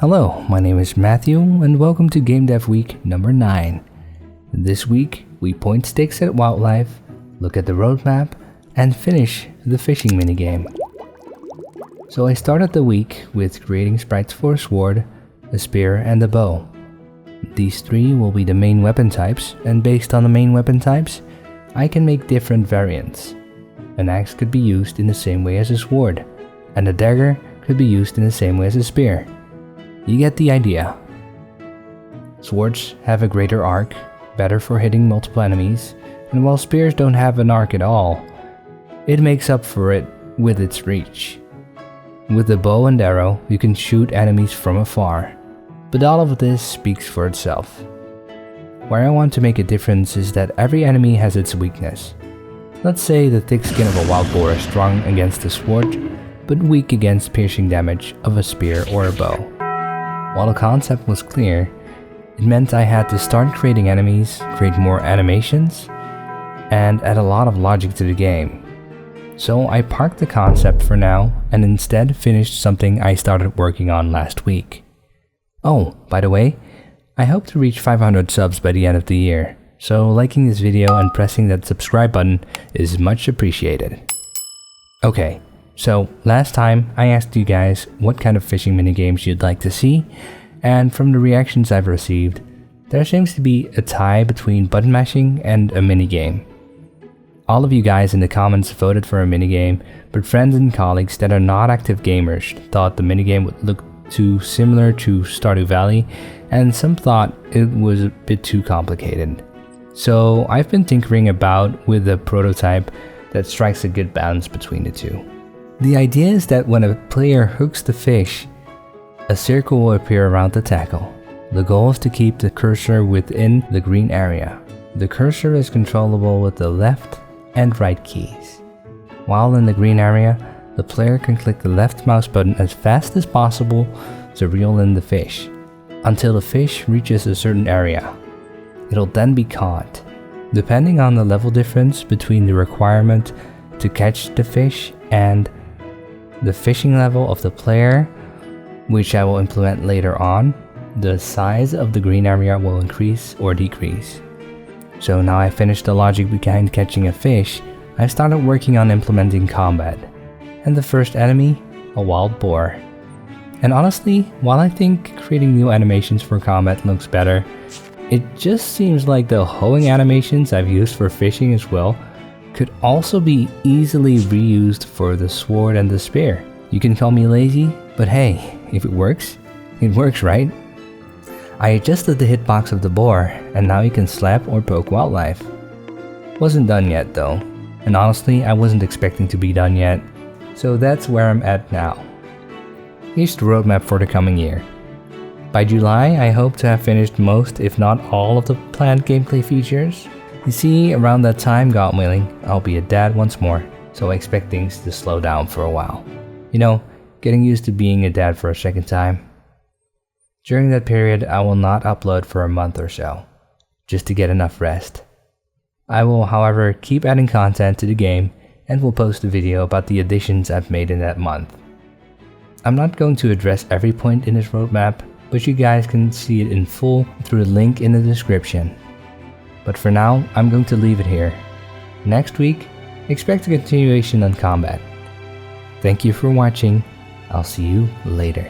Hello, my name is Matthew and welcome to Game Dev Week number 9. This week, we point sticks at wildlife, look at the roadmap, and finish the fishing minigame. So I started the week with creating sprites for a sword, a spear, and a bow. These three will be the main weapon types, and based on the main weapon types, I can make different variants. An axe could be used in the same way as a sword, and a dagger could be used in the same way as a spear. You get the idea. Swords have a greater arc, better for hitting multiple enemies, and while spears don't have an arc at all, it makes up for it with its reach. With the bow and arrow, you can shoot enemies from afar, but all of this speaks for itself. Where I want to make a difference is that every enemy has its weakness. Let's say the thick skin of a wild boar is strong against a sword, but weak against piercing damage of a spear or a bow. While the concept was clear, it meant I had to start creating enemies, create more animations, and add a lot of logic to the game. So I parked the concept for now and instead finished something I started working on last week. Oh, by the way, I hope to reach 500 subs by the end of the year, so liking this video and pressing that subscribe button is much appreciated. Okay, so last time I asked you guys what kind of fishing minigames you'd like to see, and from the reactions I've received, there seems to be a tie between button mashing and a minigame. All of you guys in the comments voted for a minigame, but friends and colleagues that are not active gamers thought the minigame would look too similar to Stardew Valley, and some thought it was a bit too complicated. So I've been tinkering about with a prototype that strikes a good balance between the two. The idea is that when a player hooks the fish, a circle will appear around the tackle. The goal is to keep the cursor within the green area. The cursor is controllable with the left and right keys. While in the green area, the player can click the left mouse button as fast as possible to reel in the fish, until the fish reaches a certain area. It'll then be caught. Depending on the level difference between the requirement to catch the fish and the fishing level of the player, which I will implement later on, the size of the green area will increase or decrease. So now I finished the logic behind catching a fish, I started working on implementing combat. And the first enemy, a wild boar. And honestly, while I think creating new animations for combat looks better, it just seems like the hoeing animations I've used for fishing as well could also be easily reused for the sword and the spear. You can call me lazy, but hey, if it works, right? I adjusted the hitbox of the boar, and now you can slap or poke wildlife. Wasn't done yet though, and honestly I wasn't expecting to be done yet. So that's where I'm at now. Here's the roadmap for the coming year. By July, I hope to have finished most, if not all, of the planned gameplay features. You see, around that time, God willing, I'll be a dad once more, so I expect things to slow down for a while. You know, getting used to being a dad for a second time. During that period, I will not upload for a month or so, just to get enough rest. I will, however, keep adding content to the game and will post a video about the additions I've made in that month. I'm not going to address every point in this roadmap, but you guys can see it in full through the link in the description. But for now, I'm going to leave it here. Next week, expect a continuation on combat. Thank you for watching. I'll see you later.